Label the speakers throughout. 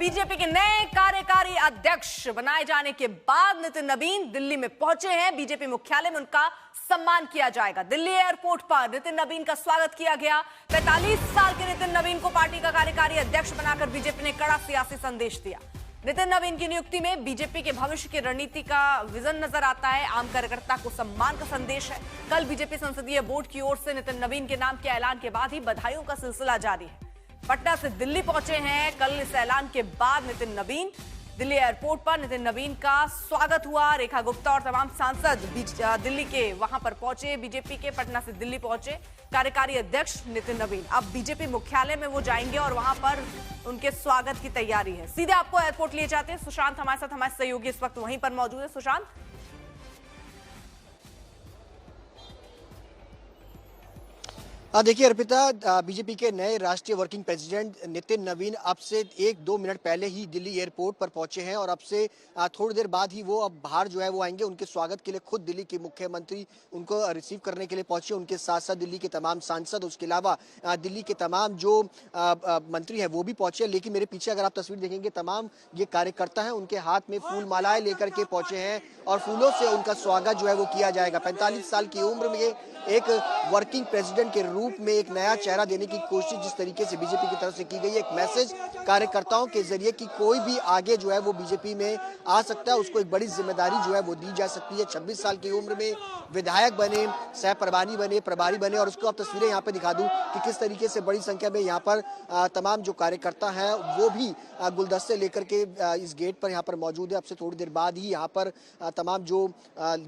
Speaker 1: BJP के नए कार्यकारी अध्यक्ष बनाए जाने के बाद नितिन नवीन दिल्ली में पहुंचे हैं। बीजेपी मुख्यालय में उनका सम्मान किया जाएगा। दिल्ली एयरपोर्ट पर नितिन नवीन का स्वागत किया गया। 45 साल के नितिन नवीन को पार्टी का कार्यकारी अध्यक्ष बनाकर बीजेपी ने कड़ा सियासी संदेश दिया। नितिन नवीन की नियुक्ति में बीजेपी के भविष्य की रणनीति का विजन नजर आता है। आम कार्यकर्ता को सम्मान का संदेश है। कल बीजेपी संसदीय बोर्ड की ओर से नितिन नवीन के नाम के ऐलान के बाद ही बधाइयों का सिलसिला जारी है। पटना से दिल्ली पहुंचे हैं। कल इस ऐलान के बाद नितिन नवीन दिल्ली एयरपोर्ट पर नितिन नवीन का स्वागत हुआ। रेखा गुप्ता और तमाम सांसद दिल्ली के वहां पर पहुंचे। बीजेपी के पटना से दिल्ली पहुंचे कार्यकारी अध्यक्ष नितिन नवीन। अब बीजेपी मुख्यालय में वो जाएंगे और वहां पर उनके स्वागत की तैयारी है। सीधे आपको एयरपोर्ट लिए जाते हैं। सुशांत हमारे साथ, हमारे सहयोगी इस वक्त वहीं पर मौजूद है। सुशांत,
Speaker 2: देखिए अर्पिता, बीजेपी के नए राष्ट्रीय वर्किंग प्रेसिडेंट नितिन नवीन अब से 1-2 मिनट पहले ही दिल्ली एयरपोर्ट पर पहुंचे हैं और अब से थोड़ी देर बाद ही वो अब बाहर जो है वो आएंगे। उनके स्वागत के लिए खुद दिल्ली के मुख्यमंत्री उनको रिसीव करने के लिए पहुंचे। उनके साथ साथ दिल्ली के तमाम सांसद, उसके अलावा दिल्ली के तमाम जो मंत्री हैं वो भी पहुंचे। लेकिन मेरे पीछे अगर आप तस्वीर देखेंगे, तमाम ये कार्यकर्ता हैं, उनके हाथ में फूल मालाएं लेकर के पहुंचे हैं और फूलों से उनका स्वागत जो है वो किया जाएगा। 45 साल की उम्र में एक वर्किंग प्रेसिडेंट के रूप में एक नया चेहरा देने की कोशिश जिस तरीके से बीजेपी की तरफ से की गई है, एक मैसेज कार्यकर्ताओं के जरिए कि कोई भी आगे जो है वो बीजेपी में आ सकता है, उसको एक बड़ी जिम्मेदारी जो है वो दी जा सकती है। 26 साल की उम्र में विधायक बने, सह प्रभारी बने, प्रभारी बने और उसको आप तस्वीरें यहाँ पे दिखा दूं कि किस तरीके से बड़ी संख्या में यहाँ पर तमाम जो कार्यकर्ता हैं वो भी गुलदस्ते लेकर के इस गेट पर यहाँ पर मौजूद है। अब से थोड़ी देर बाद ही यहाँ पर तमाम जो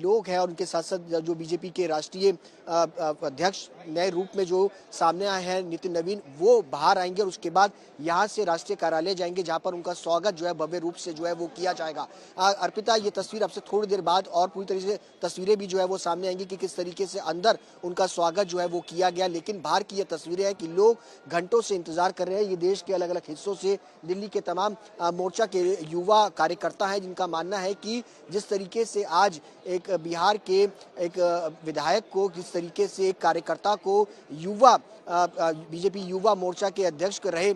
Speaker 2: लोग हैं और उनके साथ साथ जो बीजेपी के राष्ट्रीय अध्यक्ष नए रूप में जो सामने आए हैं नितिन नवीन, वो बाहर आएंगे और उसके बाद यहाँ से राष्ट्रीय कार्यालय जाएंगे जहाँ पर उनका स्वागत जो है भव्य रूप से जो है वो किया जाएगा। अर्पिता, ये तस्वीर अब से थोड़ी देर बाद और पूरी तरीके से तस्वीरें भी जो है वो सामने आएंगी कि किस तरीके से अंदर उनका स्वागत जो है वो किया गया। लेकिन बाहर की ये तस्वीरें हैं कि लोग घंटों से इंतजार कर रहे हैं। ये देश के अलग अलग हिस्सों से दिल्ली के तमाम मोर्चा के युवा कार्यकर्ता हैं जिनका मानना है कि जिस तरीके से आज एक बिहार के एक विधायक को, जिस तरीके से एक कार्यकर्ता को युवा बीजेपी युवा मोर्चा के अध्यक्ष रहे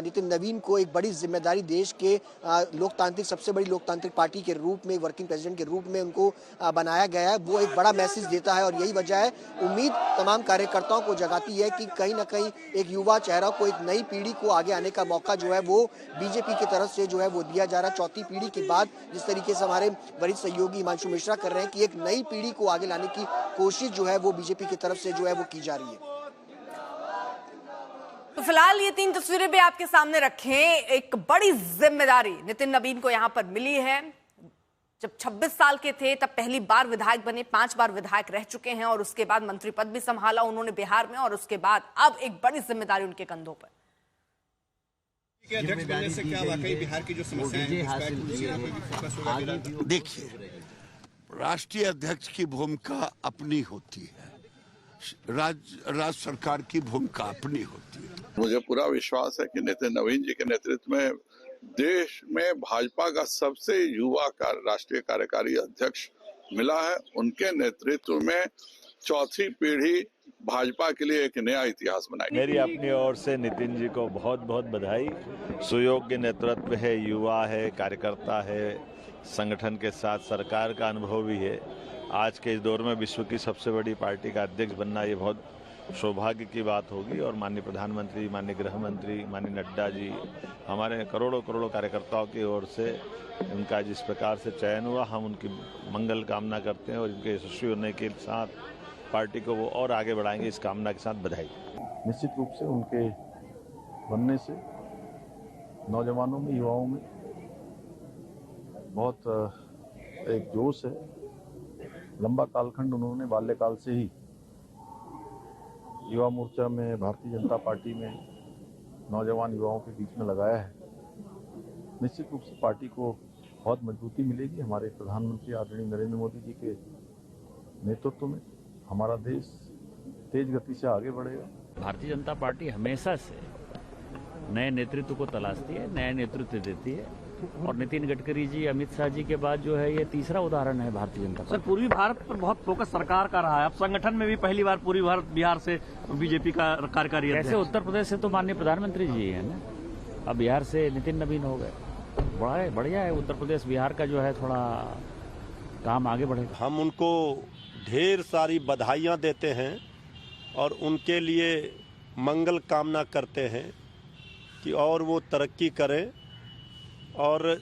Speaker 2: नितिन नवीन को एक बड़ी जिम्मेदारी देश के लोकतांत्रिक, सबसे बड़ी लोकतांत्रिक पार्टी के रूप में, वर्किंग प्रेसिडेंट के रूप में उनको बनाया गया है, वो एक बड़ा मैसेज देता है। और यही वजह है, उम्मीद तमाम कार्यकर्ताओं को जगाती है कि कहीं ना कहीं एक युवा चेहरा को, एक नई पीढ़ी को आगे आने का मौका जो है वो बीजेपी की तरफ से जो है वो दिया जा रहा है। चौथी पीढ़ी के बाद जिस तरीके से हमारे वरिष्ठ सहयोगी हिमांशु मिश्रा कर रहे हैं कि एक नई पीढ़ी को आगे लाने की कोशिश जो है वो बीजेपी की तरफ से जो है वो की जा रही है।
Speaker 1: तो फिलहाल ये 3 तस्वीरें भी आपके सामने रखें। एक बड़ी जिम्मेदारी नितिन नवीन को यहां पर मिली है। जब 26 साल के थे तब पहली बार विधायक बने, 5 बार विधायक रह चुके हैं और उसके बाद मंत्री पद भी संभाला उन्होंने बिहार में और उसके बाद अब एक बड़ी जिम्मेदारी उनके कंधों पर।
Speaker 3: अध्यक्ष बनने से क्या वाकई बिहार की जो समस्याएं हैं,
Speaker 4: देखिए, राष्ट्रीय अध्यक्ष की भूमिका अपनी होती है, राज्य सरकार की भूमिका अपनी होती है।
Speaker 5: मुझे पूरा विश्वास है कि नितिन नवीन जी के नेतृत्व में देश में भाजपा का सबसे युवा राष्ट्रीय कार्यकारी अध्यक्ष मिला है। उनके नेतृत्व में चौथी पीढ़ी भाजपा के लिए एक नया इतिहास बनाएगी।
Speaker 6: मेरी अपनी ओर से नितिन जी को बहुत बहुत बधाई। सुयोग्य नेतृत्व है, युवा है, कार्यकर्ता है, संगठन के साथ सरकार का अनुभव भी है। आज के इस दौर में विश्व की सबसे बड़ी पार्टी का अध्यक्ष बनना ये बहुत सौभाग्य की बात होगी। और माननीय प्रधानमंत्री, माननीय गृह मंत्री, माननीय नड्डा जी, हमारे करोड़ों कार्यकर्ताओं की ओर से उनका जिस प्रकार से चयन हुआ, हम उनकी मंगल कामना करते हैं और इनके यशस्वी होने के साथ पार्टी को वो और आगे बढ़ाएंगे, इस कामना के साथ बधाई।
Speaker 7: निश्चित रूप से उनके बनने से नौजवानों में, युवाओं में बहुत एक जोश है। लंबा कालखंड उन्होंने बाल्यकाल से ही युवा मोर्चा में, भारतीय जनता पार्टी में नौजवान युवाओं के बीच में लगाया है। निश्चित रूप से पार्टी को बहुत मजबूती मिलेगी। हमारे प्रधानमंत्री आदरणीय नरेंद्र मोदी जी के नेतृत्व में हमारा देश तेज गति से आगे बढ़ेगा।
Speaker 8: भारतीय जनता पार्टी हमेशा से नए नेतृत्व को तलाशती है, नया नेतृत्व देती है और नितिन गडकरी जी, अमित शाह जी के बाद जो है ये तीसरा उदाहरण है भारतीय जनता पार्टी।
Speaker 9: सर, पूर्वी भारत पर बहुत फोकस सरकार का रहा है। अब संगठन में भी पहली बार पूर्वी भारत, बिहार से बीजेपी का कार्यकारी अध्यक्ष।
Speaker 8: ऐसे उत्तर प्रदेश से तो माननीय प्रधानमंत्री जी है ना। अब बिहार से नितिन नवीन हो गए, बड़ा बढ़िया है। उत्तर प्रदेश बिहार का जो है थोड़ा काम आगे बढ़ेगा।
Speaker 10: हम उनको ढेर सारी बधाइयाँ देते हैं और उनके लिए मंगल कामना करते हैं कि और वो तरक्की करें, और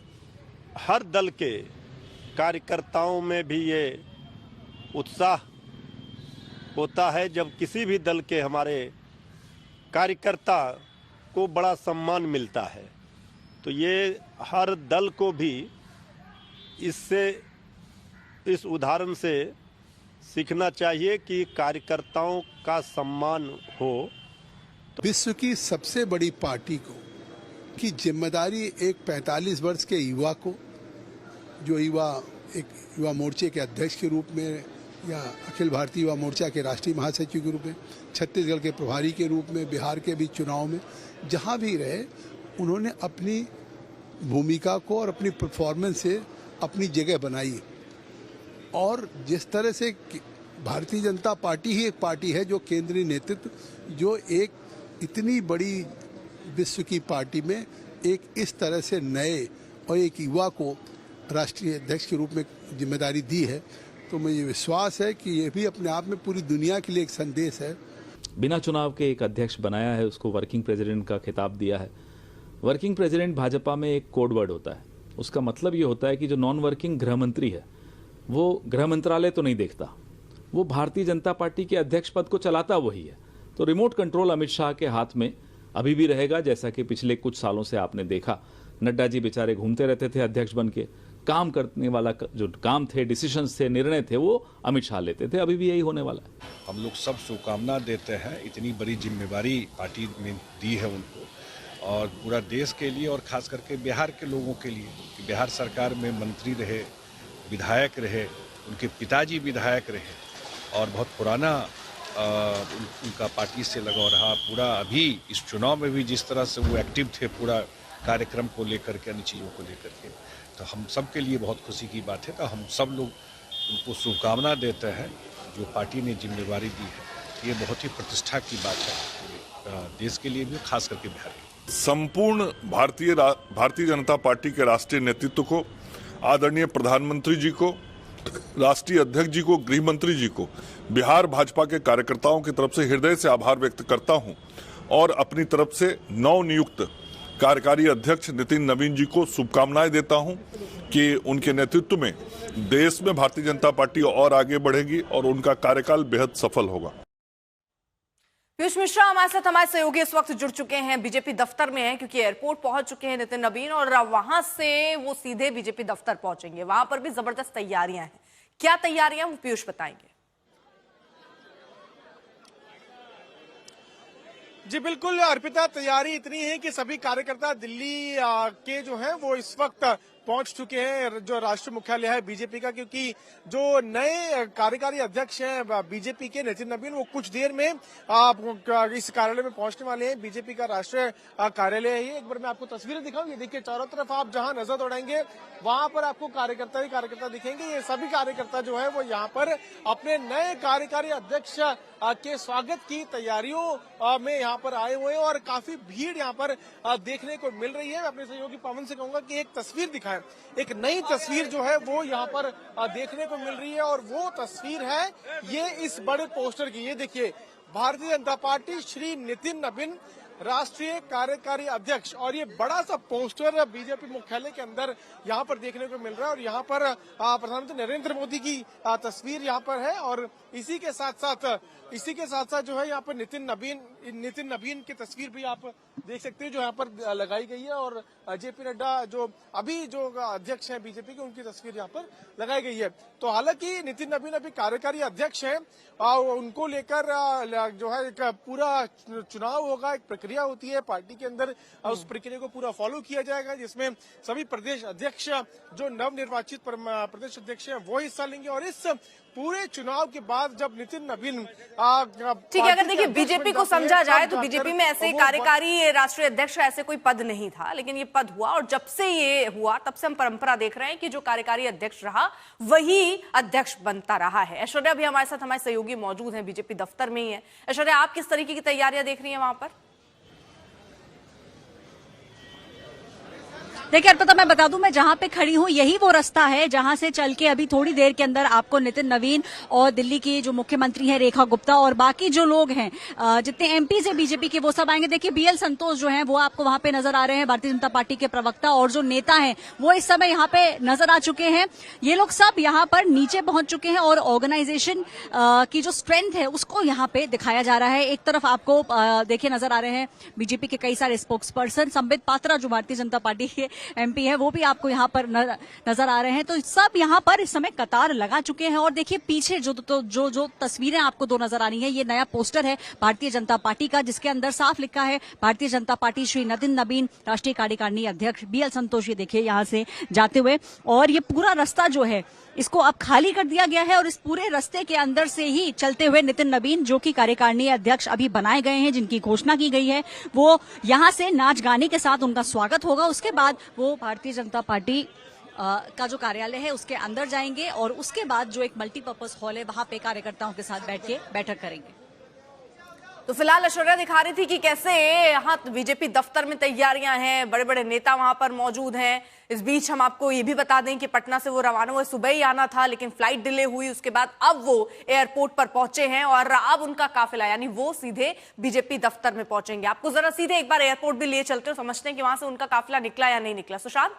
Speaker 10: हर दल के कार्यकर्ताओं में भी ये उत्साह होता है जब किसी भी दल के हमारे कार्यकर्ता को बड़ा सम्मान मिलता है। तो ये हर दल को भी इस उदाहरण से सीखना चाहिए कि कार्यकर्ताओं का सम्मान हो।
Speaker 11: विश्व की सबसे बड़ी पार्टी को की जिम्मेदारी एक 45 वर्ष के युवा को, जो एक युवा मोर्चे के अध्यक्ष के रूप में या अखिल भारतीय युवा मोर्चा के राष्ट्रीय महासचिव के रूप में, छत्तीसगढ़ के प्रभारी के रूप में, बिहार के भी चुनाव में जहां भी रहे, उन्होंने अपनी भूमिका को और अपनी परफॉर्मेंस से अपनी जगह बनाई। और जिस तरह से भारतीय जनता पार्टी ही एक पार्टी है जो केंद्रीय नेतृत्व, जो एक इतनी बड़ी विश्व की पार्टी में एक इस तरह से नए और एक युवा को राष्ट्रीय अध्यक्ष के रूप में जिम्मेदारी दी है, तो मुझे विश्वास है कि ये भी अपने आप में पूरी दुनिया के लिए एक संदेश है।
Speaker 12: बिना चुनाव के एक अध्यक्ष बनाया है, उसको वर्किंग प्रेसिडेंट का खिताब दिया है। वर्किंग प्रेसिडेंट भाजपा में एक कोड वर्ड होता है, उसका मतलब ये होता है कि जो नॉन वर्किंग गृह मंत्री है वो गृह मंत्रालय तो नहीं देखता, वो भारतीय जनता पार्टी के अध्यक्ष पद को चलाता वही है। तो रिमोट कंट्रोल अमित शाह के हाथ में अभी भी रहेगा, जैसा कि पिछले कुछ सालों से आपने देखा। नड्डा जी बेचारे घूमते रहते थे अध्यक्ष बन के, काम करने वाला जो काम थे, डिसीजंस थे, निर्णय थे, वो अमित शाह लेते थे। अभी भी यही होने वाला है।
Speaker 13: हम लोग सब शुभकामना देते हैं, इतनी बड़ी जिम्मेवारी पार्टी में दी है उनको, और पूरा देश के लिए और खास करके बिहार के लोगों के लिए कि बिहार सरकार में मंत्री रहे, विधायक रहे, उनके पिताजी विधायक रहे और बहुत पुराना उनका पार्टी से लगाव रहा। पूरा अभी इस चुनाव में भी जिस तरह से वो एक्टिव थे पूरा कार्यक्रम को लेकर के, अन्य चीज़ों को लेकर के, तो हम सब के लिए बहुत खुशी की बात है। तो हम सब लोग उनको शुभकामना देते हैं जो पार्टी ने जिम्मेवारी दी है। ये बहुत ही प्रतिष्ठा की बात है देश के लिए भी, खास करके बिहार के।
Speaker 14: संपूर्ण भारतीय जनता पार्टी के राष्ट्रीय नेतृत्व को, आदरणीय प्रधानमंत्री जी को, राष्ट्रीय अध्यक्ष जी को, गृह मंत्री जी को, बिहार भाजपा के कार्यकर्ताओं की तरफ से हृदय से आभार व्यक्त करता हूं और अपनी तरफ से नवनियुक्त कार्यकारी अध्यक्ष नितिन नवीन जी को शुभकामनाएं देता हूं कि उनके नेतृत्व में देश में भारतीय जनता पार्टी और आगे बढ़ेगी और उनका कार्यकाल बेहद सफल होगा।
Speaker 1: पीयूष मिश्रा हमारे सहयोगी इस वक्त जुड़ चुके हैं, बीजेपी दफ्तर में हैं क्योंकि एयरपोर्ट पहुंच चुके हैं नितिन नवीन, और वहां से वो सीधे बीजेपी दफ्तर पहुंचेंगे। वहां पर भी जबरदस्त तैयारियां हैं। क्या तैयारियां वो पीयूष बताएंगे।
Speaker 15: जी बिल्कुल अर्पिता, तैयारी इतनी है कि सभी कार्यकर्ता दिल्ली के जो हैं वो इस वक्त पहुंच चुके हैं जो राष्ट्रीय मुख्यालय है बीजेपी का, क्योंकि जो नए कार्यकारी अध्यक्ष हैं बीजेपी के नितिन नवीन, वो कुछ देर में इस कार्यालय में पहुंचने वाले हैं। बीजेपी का राष्ट्रीय कार्यालय है ये। एक बार मैं आपको तस्वीरें दिखाऊं, ये देखिए चारों तरफ आप जहां नजर दौड़ाएंगे वहां पर आपको कार्यकर्ता ही कार्यकर्ता दिखेंगे। ये सभी कार्यकर्ता जो है वो यहाँ पर अपने नए कार्यकारी अध्यक्ष के स्वागत की तैयारियों में यहाँ पर आए हुए हैं और काफी भीड़ यहाँ पर देखने को मिल रही है। मैं अपने सहयोगी पवन से कहूंगा कि एक तस्वीर दिखाएं, एक नई तस्वीर जो है वो यहाँ पर देखने को मिल रही है और वो तस्वीर है ये इस बड़े पोस्टर की। ये देखिए, भारतीय जनता पार्टी श्री नितिन नवीन राष्ट्रीय कार्यकारी अध्यक्ष, और ये बड़ा सा पोस्टर बीजेपी मुख्यालय के अंदर यहाँ पर देखने को मिल रहा है। और यहाँ पर प्रधानमंत्री नरेंद्र मोदी की तस्वीर यहाँ पर है और इसी के साथ साथ जो है यहाँ पर नितिन नवीन की तस्वीर भी आप देख सकते हैं जो यहाँ पर लगाई गई है, और जेपी नड्डा जो अभी जो अध्यक्ष हैं बीजेपी के, उनकी तस्वीर यहाँ पर लगाई गई है। तो हालांकि नितिन नवीन अभी कार्यकारी अध्यक्ष हैं, उनको लेकर जो है एक पूरा चुनाव होगा, एक प्रक्रिया होती है पार्टी के अंदर, उस प्रक्रिया को पूरा फॉलो किया जाएगा जिसमें सभी प्रदेश अध्यक्ष जो नवनिर्वाचित प्रदेश अध्यक्ष हैं वो हिस्सा लेंगे। और इस पूरे चुनाव के बाद जब नितिन नवीन
Speaker 1: ठीक है, अगर देखिए बीजेपी को समझा जाए तो बीजेपी में ऐसे कार्यकारी राष्ट्रीय अध्यक्ष ऐसे कोई पद नहीं था, लेकिन ये पद हुआ और जब से ये हुआ तब से हम परंपरा देख रहे हैं कि जो कार्यकारी अध्यक्ष रहा वही अध्यक्ष बनता रहा है। ऐश्वर्या भी हमारे साथ, हमारे सहयोगी मौजूद हैं, बीजेपी दफ्तर में ही है। ऐश्वर्या, आप किस तरीके की तैयारियां देख रही हैं वहां पर?
Speaker 16: देखिए अर्पिता, मैं बता दूं, मैं जहां पे खड़ी हूं यही वो रास्ता है जहां से चल के अभी थोड़ी देर के अंदर आपको नितिन नवीन और दिल्ली की जो मुख्यमंत्री हैं रेखा गुप्ता और बाकी जो लोग हैं जितने एमपी से बीजेपी के वो सब आएंगे। देखिए बीएल संतोष जो हैं वो आपको वहां पे नजर आ रहे हैं, भारतीय जनता पार्टी के प्रवक्ता, और जो नेता हैं वो इस समय यहाँ पे नजर आ चुके हैं। ये लोग सब यहाँ पर नीचे पहुंच चुके हैं और ऑर्गेनाइजेशन की जो स्ट्रेंथ है उसको यहाँ पे दिखाया जा रहा है। एक तरफ आपको देखिए नजर आ रहे हैं बीजेपी के कई सारे स्पोक्स पर्सन, संबित पात्रा जो भारतीय जनता पार्टी के एमपी है वो भी आपको यहाँ पर नजर आ रहे हैं। तो सब यहाँ पर इस समय कतार लगा चुके हैं। और देखिए पीछे जो तस्वीरें आपको दो नजर आ रही हैं, ये नया पोस्टर है भारतीय जनता पार्टी का जिसके अंदर साफ लिखा है भारतीय जनता पार्टी, श्री नितिन नवीन राष्ट्रीय कार्यकारिणी अध्यक्ष, बीएल संतोष ये देखिए यहाँ से जाते हुए। और ये पूरा रास्ता जो है इसको अब खाली कर दिया गया है और इस पूरे रास्ते के अंदर से ही चलते हुए नितिन नवीन जो कि कार्यकारिणी अध्यक्ष अभी बनाए गए हैं, जिनकी घोषणा की गई है, वो यहां से नाच गाने के साथ उनका स्वागत होगा। उसके बाद वो भारतीय जनता पार्टी का जो कार्यालय है उसके अंदर जाएंगे और उसके बाद जो एक मल्टीपर्पज हॉल है वहां पे कार्यकर्ताओं के साथ बैठ के बैठक करेंगे।
Speaker 1: तो फिलहाल ऐश्वर्या दिखा रही थी कि कैसे यहाँ बीजेपी दफ्तर में तैयारियां हैं, बड़े बड़े नेता वहां पर मौजूद हैं। इस बीच हम आपको ये भी बता दें कि पटना से वो रवाना हुए, सुबह ही आना था लेकिन फ्लाइट डिले हुई, उसके बाद अब वो एयरपोर्ट पर पहुंचे हैं और अब उनका काफिला यानी वो सीधे बीजेपी दफ्तर में पहुंचेंगे। आपको जरा सीधे एक बार एयरपोर्ट भी लिए चलते हो, समझते हैं कि वहां से उनका काफिला निकला या नहीं निकला। सुशांत,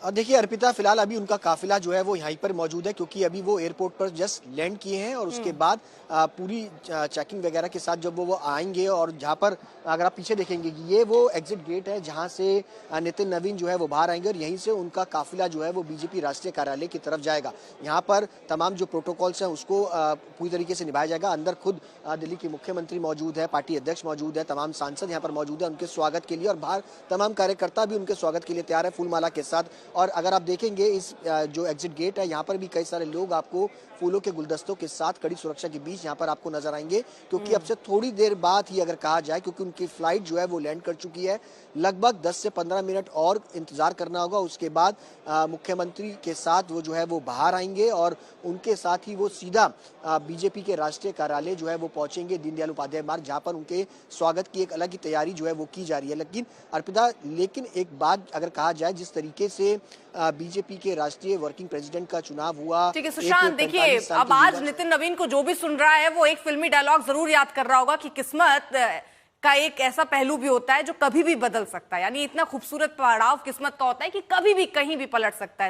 Speaker 2: देखिए अर्पिता, फिलहाल अभी उनका काफिला जो है वो यहीं पर मौजूद है क्योंकि अभी वो एयरपोर्ट पर जस्ट लैंड किए हैं और उसके बाद पूरी चेकिंग वगैरह के साथ जब वो आएंगे और जहां पर अगर आप पीछे देखेंगे कि ये वो एग्जिट गेट है जहां से नितिन नवीन जो है वो बाहर आएंगे और यहीं से उनका काफिला जो है वो बीजेपी राष्ट्रीय कार्यालय की तरफ जाएगा। यहाँ पर तमाम जो प्रोटोकॉल्स हैं उसको पूरी तरीके से निभाया जाएगा। अंदर खुद दिल्ली के मुख्यमंत्री मौजूद है, पार्टी अध्यक्ष मौजूद है, तमाम सांसद यहाँ पर मौजूद है उनके स्वागत के लिए और बाहर तमाम कार्यकर्ता भी उनके स्वागत के लिए तैयार है फूलमाला के साथ। और अगर आप देखेंगे इस जो एग्जिट गेट है यहाँ पर भी कई सारे लोग आपको फूलों के गुलदस्तों के साथ कड़ी सुरक्षा के बीच यहाँ पर आपको नजर आएंगे क्योंकि अब से थोड़ी देर बाद ही अगर कहा जाए, क्योंकि उनकी फ्लाइट जो है वो लैंड कर चुकी है, लगभग 10 से 15 मिनट और इंतजार करना होगा। उसके बाद मुख्यमंत्री के साथ वो जो है वो बाहर आएंगे और उनके साथ ही वो सीधा बीजेपी के राष्ट्रीय कार्यालय जो है वो पहुंचेंगे, दीनदयाल उपाध्याय मार्ग, जहां पर उनके स्वागत की एक अलग ही तैयारी जो है वो की जा रही है। लेकिन अर्पिता, एक बात अगर कहा जाए, जिस तरीके से बीजेपी के राष्ट्रीय वर्किंग प्रेसिडेंट का चुनाव हुआ,
Speaker 1: ठीक है सुशांत, देखिए अब आज नितिन नवीन को जो भी सुन रहा है वो एक फिल्मी डायलॉग जरूर याद कर रहा होगा कि किस्मत का एक ऐसा पहलू भी होता है जो कभी भी बदल सकता है। यानी इतना खूबसूरत पड़ाव किस्मत का होता है कि कभी भी कहीं भी पलट सकता है।